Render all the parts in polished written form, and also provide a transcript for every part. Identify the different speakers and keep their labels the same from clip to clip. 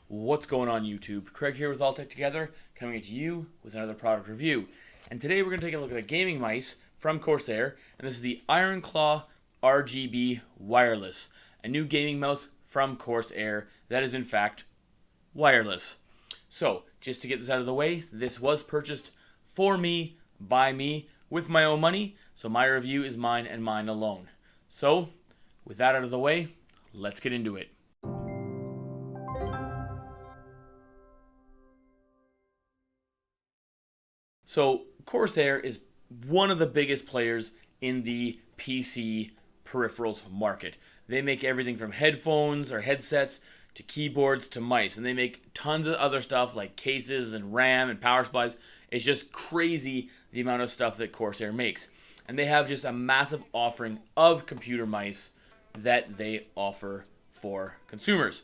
Speaker 1: What's going on YouTube? Craig here with All Tech Together, coming at you with another product review. And today we're going to take a look at a gaming mice from Corsair, and this is the IronClaw RGB Wireless, a new gaming mouse from Corsair that is in fact wireless. So, just to get this out of the way, this was purchased for me, by me, with my own money, so my review is mine and mine alone. So, with that out of the way, let's get into it. So, Corsair is one of the biggest players in the PC peripherals market. They make everything from headphones or headsets to keyboards to mice, and they make tons of other stuff like cases and RAM and power supplies. It's just crazy the amount of stuff that Corsair makes. And they have just a massive offering of computer mice that they offer for consumers.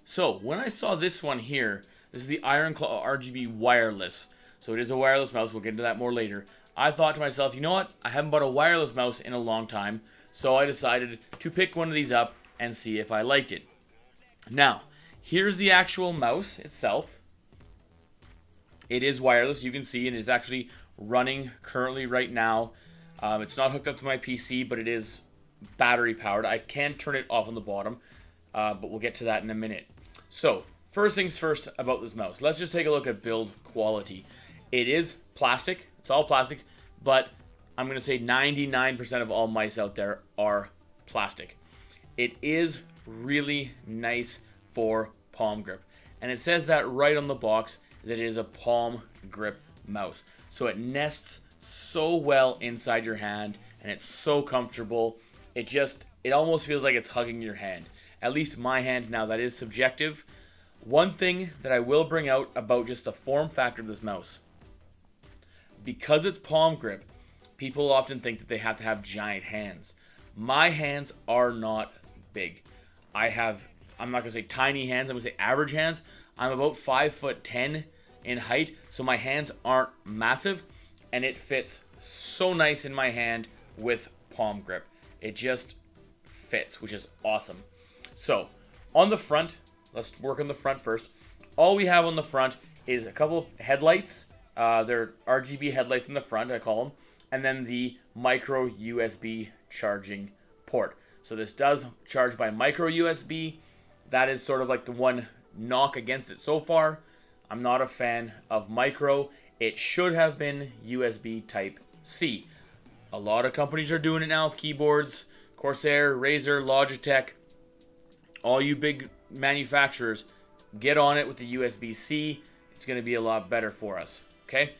Speaker 1: So, when I saw this one here, this is the IronClaw RGB Wireless. So it is a wireless mouse. We'll get into that more later. I thought to myself, you know what? I haven't bought a wireless mouse in a long time. So I decided to pick one of these up and see if I liked it. Now, here's the actual mouse itself. It is wireless, you can see, and it's actually running currently right now. It's not hooked up to my PC, but it is battery powered. I can turn it off on the bottom, but we'll get to that in a minute. So, first things first about this mouse. Let's just take a look at build quality. It is plastic. It's all plastic, but I'm going to say 99% of all mice out there are plastic. It is really nice for palm grip. And it says that right on the box that it is a palm grip mouse. So it nests so well inside your hand and it's so comfortable. It almost feels like it's hugging your hand. At least my hand. Now that is subjective. One thing that I will bring out about just the form factor of this mouse. Because it's palm grip, people often think that they have to have giant hands. My hands are not big. I'm not going to say tiny hands, I'm going to say average hands. I'm about 5'10" in height, so my hands aren't massive, and it fits so nice in my hand with palm grip. It just fits, which is awesome. So, on the front, let's work on the front first. All we have on the front is a couple of headlights. They're RGB headlights in the front, I call them. And then the micro USB charging port. So this does charge by micro USB. That is sort of like the one knock against it so far. I'm not a fan of micro. It should have been USB type C. A lot of companies are doing it now with keyboards. Corsair, Razer, Logitech. All you big manufacturers, get on it with the USB-C. It's going to be a lot better for us. Okay,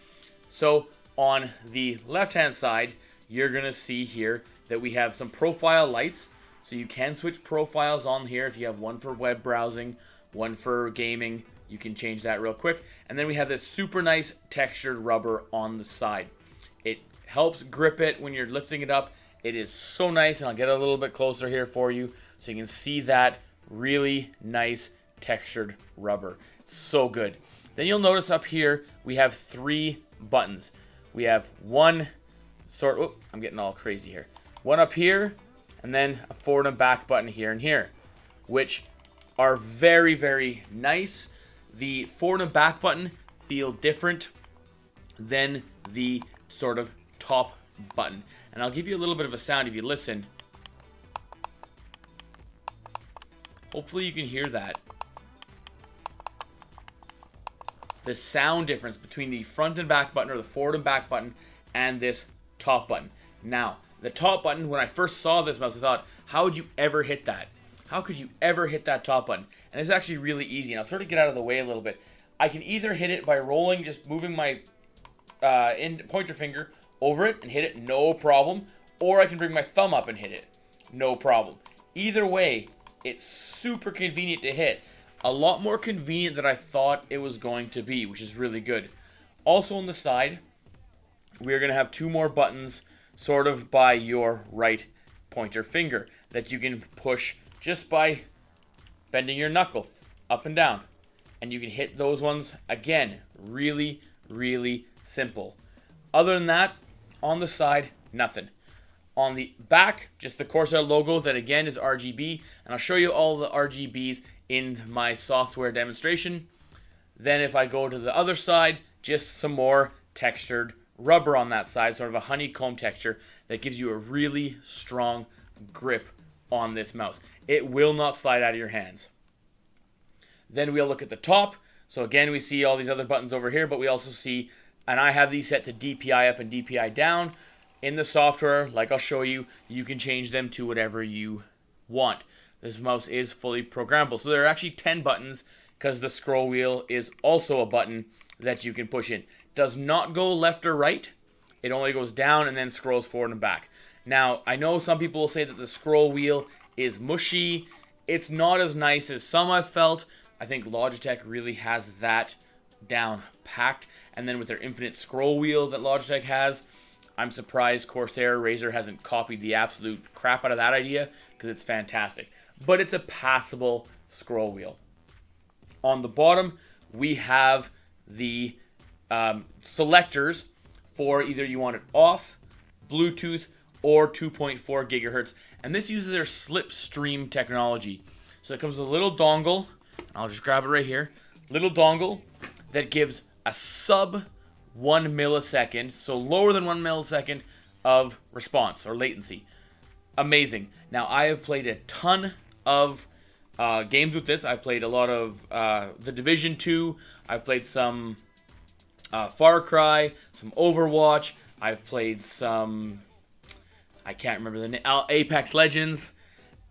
Speaker 1: so on the left-hand side, you're going to see here that we have some profile lights. So you can switch profiles on here if you have one for web browsing, one for gaming. You can change that real quick. And then we have this super nice textured rubber on the side. It helps grip it when you're lifting it up. It is so nice, and I'll get a little bit closer here for you so you can see that really nice textured rubber. It's so good. Then you'll notice up here we have 3 buttons. We have one I'm getting all crazy here. One up here, and then a forward and back button here and here, which are very, very nice. The forward and back button feel different than the sort of top button. And I'll give you a little bit of a sound if you listen. Hopefully you can hear that. The sound difference between the front and back button, or the forward and back button, and this top button. Now, the top button, when I first saw this mouse, I thought, how would you ever hit that? How could you ever hit that top button? And it's actually really easy, and I'll sort of get out of the way a little bit. I can either hit it by rolling, just moving my pointer finger over it and hit it, no problem, or I can bring my thumb up and hit it, no problem. Either way, it's super convenient to hit. A lot more convenient than I thought it was going to be, which is really good. Also on the side, we're going to have 2 more buttons sort of by your right pointer finger that you can push just by bending your knuckle up and down. And you can hit those ones again. Really, really simple. Other than that, on the side, nothing. On the back, just the Corsair logo that again is RGB, and I'll show you all the RGBs in my software demonstration. Then if I go to the other side, just some more textured rubber on that side, sort of a honeycomb texture that gives you a really strong grip on this mouse. It will not slide out of your hands. Then we'll look at the top. So again, we see all these other buttons over here, but we also see, and I have these set to DPI up and DPI down. In the software, like I'll show you, you can change them to whatever you want. This mouse is fully programmable. So there are actually 10 buttons because the scroll wheel is also a button that you can push in. Does not go left or right. It only goes down and then scrolls forward and back. Now, I know some people will say that the scroll wheel is mushy. It's not as nice as some I've felt. I think Logitech really has that down packed. And then with their infinite scroll wheel that Logitech has, I'm surprised Corsair Razer hasn't copied the absolute crap out of that idea because it's fantastic. But it's a passable scroll wheel. On the bottom, we have the selectors for either you want it off, Bluetooth, or 2.4 gigahertz. And this uses their slipstream technology. So it comes with a little dongle. I'll just grab it right here. Little dongle that gives a sub 1 millisecond, so lower than 1 millisecond of response or latency. Amazing. Now, I have played a ton of games with this. I've played a lot of The Division 2. I've played some Far Cry, some Overwatch. I've played some, I can't remember the name, Apex Legends.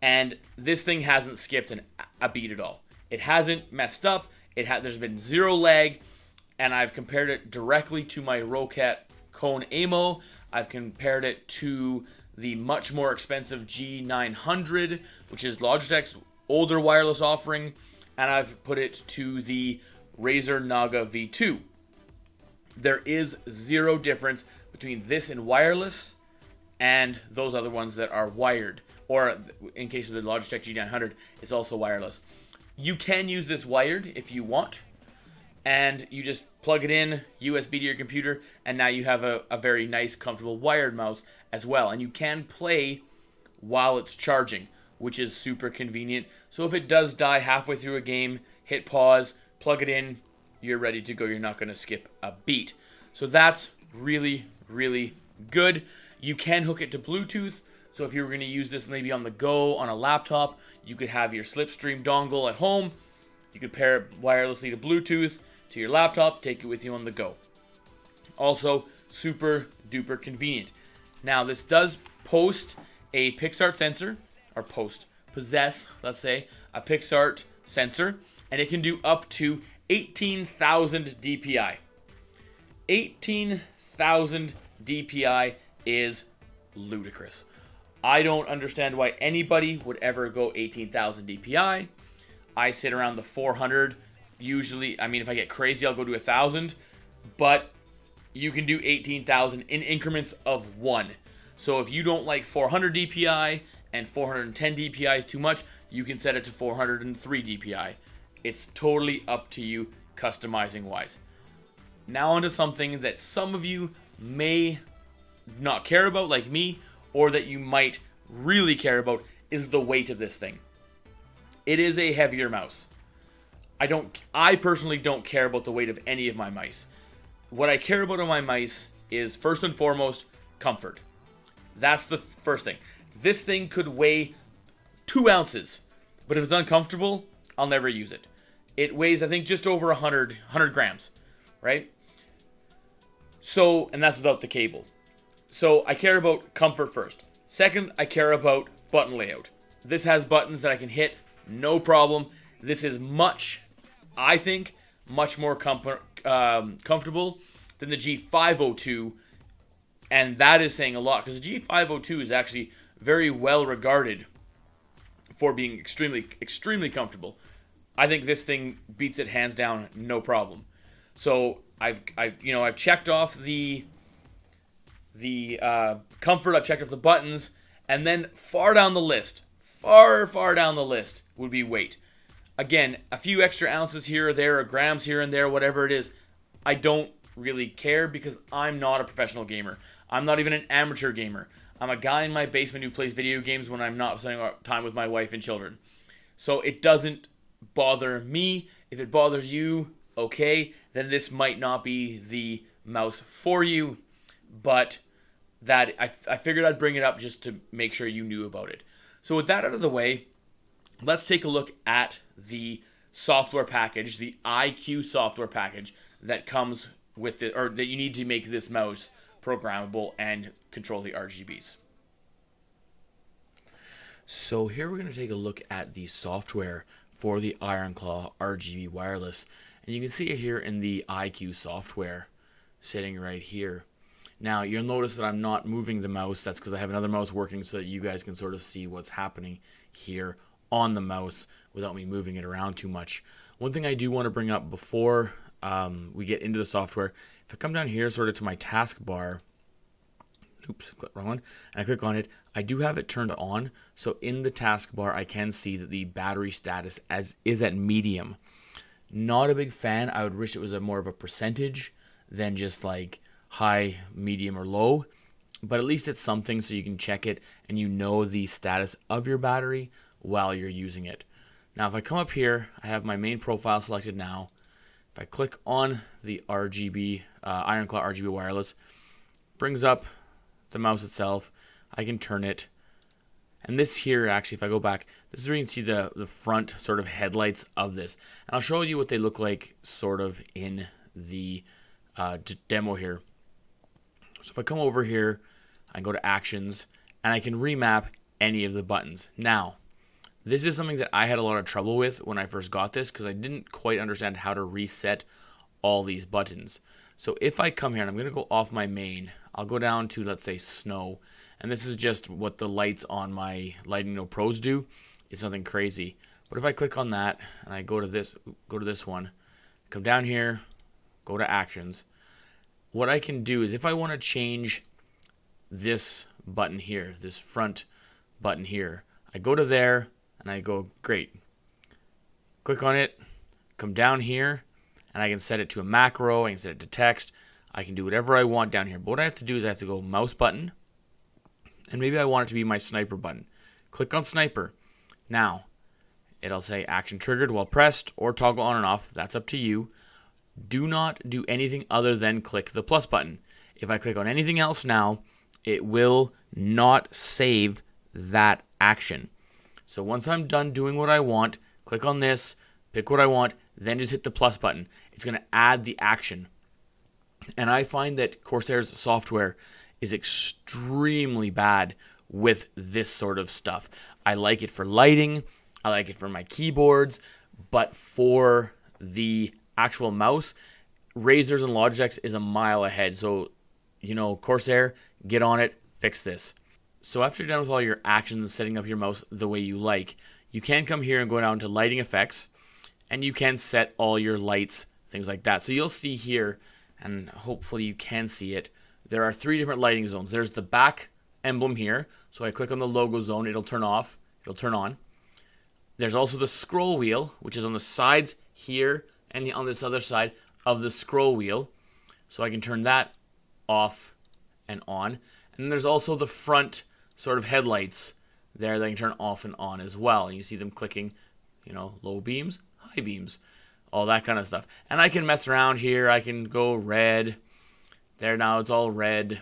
Speaker 1: And this thing hasn't skipped a beat at all. It hasn't messed up. There's been zero lag. And I've compared it directly to my Rocat Cone Amo. I've compared it to the much more expensive G900, which is Logitech's older wireless offering. And I've put it to the Razer Naga V2. There is zero difference between this and wireless and those other ones that are wired. Or in case of the Logitech G900, it's also wireless. You can use this wired if you want. And you just plug it in, USB to your computer, and now you have a very nice, comfortable wired mouse as well. And you can play while it's charging, which is super convenient. So if it does die halfway through a game, hit pause, plug it in, you're ready to go. You're not going to skip a beat. So that's really, really good. You can hook it to Bluetooth. So if you were going to use this maybe on the go on a laptop, you could have your Slipstream dongle at home. You could pair it wirelessly to Bluetooth to your laptop, take it with you on the go. Also, super duper convenient. Now, this does post a PixArt sensor, or possess, let's say, a PixArt sensor, and it can do up to 18,000 DPI. 18,000 DPI is ludicrous. I don't understand why anybody would ever go 18,000 DPI. I sit around the 400. Usually, I mean, if I get crazy, I'll go to 1,000. But you can do 18,000 in increments of 1. So if you don't like 400 DPI and 410 DPI is too much, you can set it to 403 DPI. It's totally up to you, customizing wise. Now onto something that some of you may not care about, like me, or that you might really care about, is the weight of this thing. It is a heavier mouse. I personally don't care about the weight of any of my mice. What I care about on my mice is, first and foremost, comfort. That's the first thing. This thing could weigh 2 ounces, but if it's uncomfortable, I'll never use it. It weighs, I think, just over 100 grams, right? So, and that's without the cable. So I care about comfort first. Second, I care about button layout. This has buttons that I can hit, no problem. This is I think, much more comfortable than the G502, and that is saying a lot, because the G502 is actually very well regarded for being extremely, extremely comfortable. I think this thing beats it hands down, no problem. So I've checked off the comfort, I've checked off the buttons, and then far down the list would be weight. Again, a few extra ounces here or there, or grams here and there, whatever it is, I don't really care because I'm not a professional gamer. I'm not even an amateur gamer. I'm a guy in my basement who plays video games when I'm not spending time with my wife and children. So it doesn't bother me. If it bothers you, okay, then this might not be the mouse for you, but that I figured I'd bring it up just to make sure you knew about it. So with that out of the way, let's take a look at the software package, the IQ software package that comes with it, or that you need to make this mouse programmable and control the RGBs. So here we're going to take a look at the software for the IronClaw RGB Wireless. And you can see it here in the IQ software sitting right here. Now you'll notice that I'm not moving the mouse. That's because I have another mouse working so that you guys can sort of see what's happening here on the mouse without me moving it around too much. One thing I do want to bring up before we get into the software, if I come down here sort of to my taskbar, oops, wrong one, and I click on it, I do have it turned on. So in the taskbar, I can see that the battery status is at medium. Not a big fan. I would wish it was more of a percentage than just like high, medium, or low. But at least it's something so you can check it and you know the status of your battery while you're using it. Now if I come up here, I have my main profile selected now. If I click on the RGB, IronClaw RGB Wireless, brings up the mouse itself. I can turn it. And this here, actually, if I go back, this is where you can see the front sort of headlights of this. And I'll show you what they look like sort of in the demo here. So if I come over here, I go to Actions, and I can remap any of the buttons. Now, this is something that I had a lot of trouble with when I first got this because I didn't quite understand how to reset all these buttons. So if I come here, and I'm going to go off my main, I'll go down to, let's say, snow. And this is just what the lights on my Lighting Node Pros do. It's nothing crazy. But if I click on that, and I go to this one, come down here, go to Actions, what I can do is if I want to change this button here, this front button here, I go to there, and I go, great. Click on it, come down here, and I can set it to a macro, I can set it to text, I can do whatever I want down here. But what I have to do is I have to go mouse button, and maybe I want it to be my sniper button. Click on sniper. Now, it'll say action triggered while pressed or toggle on and off. That's up to you. Do not do anything other than click the plus button. If I click on anything else now, it will not save that action. So once I'm done doing what I want, click on this, pick what I want, then just hit the plus button. It's going to add the action. And I find that Corsair's software is extremely bad with this sort of stuff. I like it for lighting, I like it for my keyboards, but for the actual mouse, Razors and Logitech's is a mile ahead. So, you know, Corsair, get on it, fix this. So after you're done with all your actions, setting up your mouse the way you like, you can come here and go down to lighting effects, and you can set all your lights, things like that. So you'll see here, and hopefully you can see it, there are 3 different lighting zones. There's the back emblem here. So I click on the logo zone, it'll turn off, it'll turn on. There's also the scroll wheel, which is on the sides here and on this other side of the scroll wheel. So I can turn that off and on. And then there's also the front sort of headlights there that I can turn off and on as well. And you see them clicking, you know, low beams, high beams, all that kind of stuff. And I can mess around here. I can go red. There, now it's all red.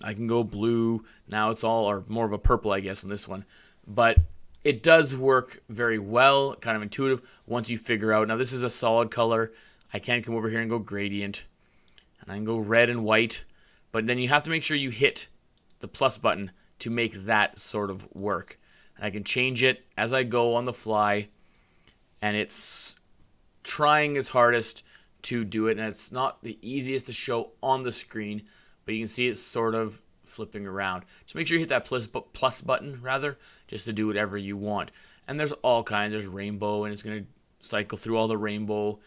Speaker 1: I can go blue. Now it's all, or more of a purple, I guess, on this one. But it does work very well, kind of intuitive, once you figure out. Now this is a solid color. I can come over here and go gradient. And I can go red and white. But then you have to make sure you hit the plus button to make that sort of work. And I can change it as I go on the fly. And it's trying its hardest to do it. And it's not the easiest to show on the screen. But you can see it's sort of flipping around. Just make sure you hit that plus button, rather, just to do whatever you want. And there's all kinds. There's rainbow, and it's going to cycle through all the rainbow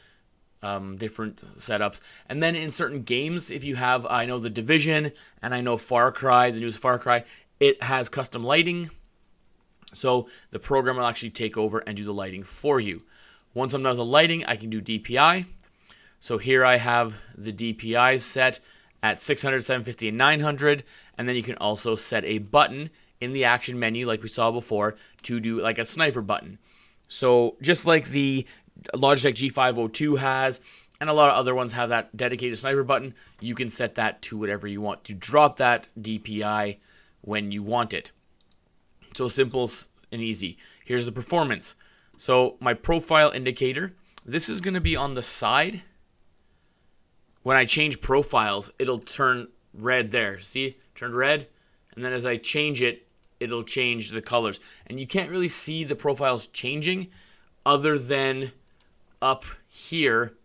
Speaker 1: different setups. And then in certain games, if you have, I know The Division, and I know Far Cry, the newest Far Cry, it has custom lighting. So the program will actually take over and do the lighting for you. Once I'm done with the lighting, I can do DPI. So here I have the DPI set at 600, 750, and 900. And then you can also set a button in the action menu, like we saw before, to do like a sniper button. So just like the Logitech G502 has, and a lot of other ones have that dedicated sniper button, you can set that to whatever you want to drop that DPI when you want it. So simple and easy. Here's the performance. So my profile indicator, this is going to be on the side. When I change profiles, it'll turn red there. See? Turned red. And then as I change it, it'll change the colors. And you can't really see the profiles changing other than up here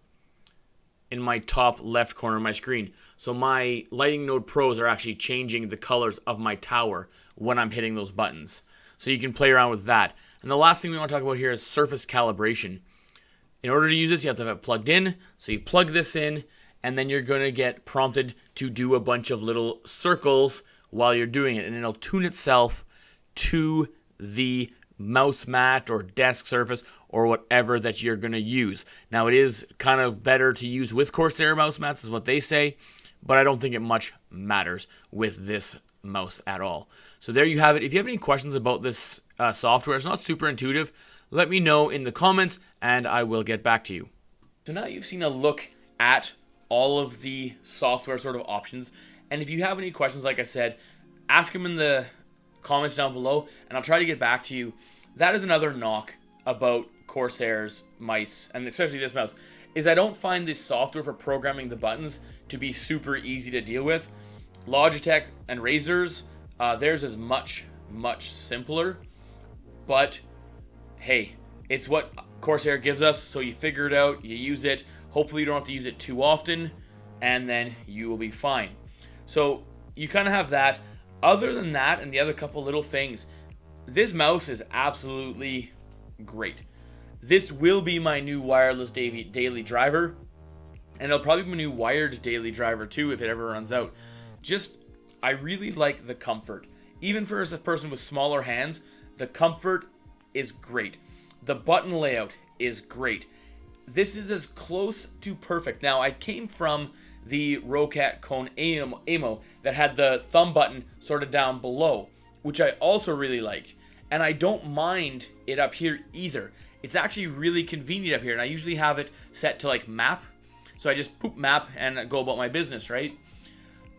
Speaker 1: in my top left corner of my screen. So my Lighting Node Pros are actually changing the colors of my tower when I'm hitting those buttons. So you can play around with that. And the last thing we want to talk about here is surface calibration. In order to use this, you have to have it plugged in. So you plug this in, and then you're going to get prompted to do a bunch of little circles while you're doing it. And it'll tune itself to the mouse mat or desk surface or whatever that you're going to use. Now, it is kind of better to use with Corsair mouse mats, is what they say, but I don't think it much matters with this mouse at all. So there you have it. If you have any questions about this software, it's not super intuitive, let me know in the comments and I will get back to you. So now you've seen a look at all of the software sort of options, and if you have any questions, like I said, ask them in the comments down below and I'll try to get back to you. That is another knock about Corsair's mice, and especially this mouse, is I don't find this software for programming the buttons to be super easy to deal with. Logitech and Razer's, theirs is much simpler, but hey, it's what Corsair gives us, so you figure it out, you use it. Hopefully you don't have to use it too often, and then you will be fine. So you kind of have that. Other than that, and the other couple little things, this mouse is absolutely great. This will be my new wireless daily driver, and it'll probably be my new wired daily driver too if it ever runs out. I really like the comfort. Even for a person with smaller hands, the comfort is great. The button layout is great. This is as close to perfect. Now, I came from the Roccat Cone Amo that had the thumb button sort of down below, which I also really liked. And I don't mind it up here either. It's actually really convenient up here, and I usually have it set to like map. So I just poop map and go about my business, right?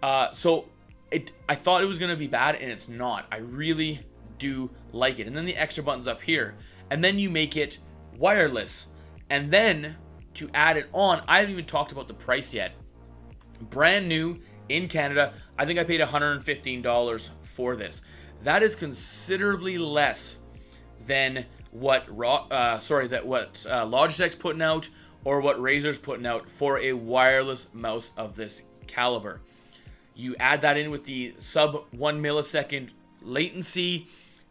Speaker 1: I thought it was going to be bad, and it's not. I really do like it. And then the extra buttons up here. And then you make it wireless. And then to add it on, I haven't even talked about the price yet. Brand new in Canada. I think I paid $115 for this. That is considerably less than what Logitech's putting out or what Razer's putting out for a wireless mouse of this caliber. You add that in with the sub 1 millisecond latency,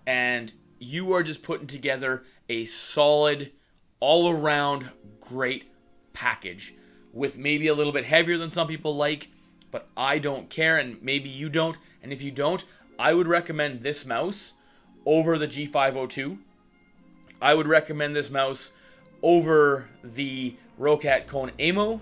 Speaker 1: and you are just putting together a solid, all-around great package with maybe a little bit heavier than some people like, but I don't care, and maybe you don't. And if you don't, I would recommend this mouse over the G502. I would recommend this mouse over the Roccat Cone Amo,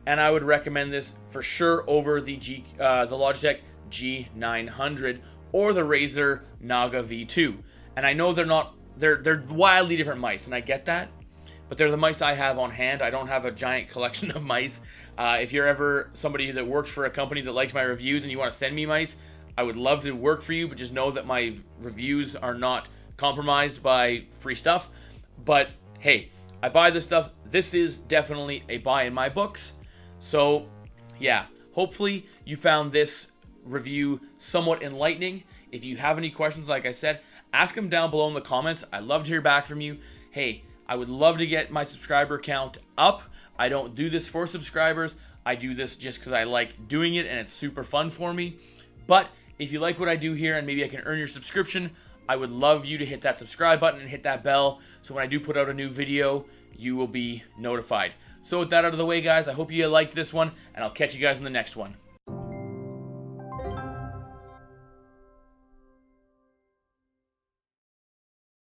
Speaker 1: and I would recommend this for sure over the Logitech G900 or the Razer Naga V2. And I know they're wildly different mice, and I get that, but they're the mice I have on hand. I don't have a giant collection of mice. If you're ever somebody that works for a company that likes my reviews and you want to send me mice, I would love to work for you, but just know that my reviews are not compromised by free stuff. But hey, I buy this stuff. This is definitely a buy in my books. So yeah, hopefully you found this review somewhat enlightening. If you have any questions, like I said, ask them down below in the comments. I'd love to hear back from you. Hey, I would love to get my subscriber count up. I don't do this for subscribers. I do this just because I like doing it and it's super fun for me. But if you like what I do here and maybe I can earn your subscription, I would love you to hit that subscribe button and hit that bell so when I do put out a new video, you will be notified. So with that out of the way, guys, I hope you liked this one, and I'll catch you guys in the next one.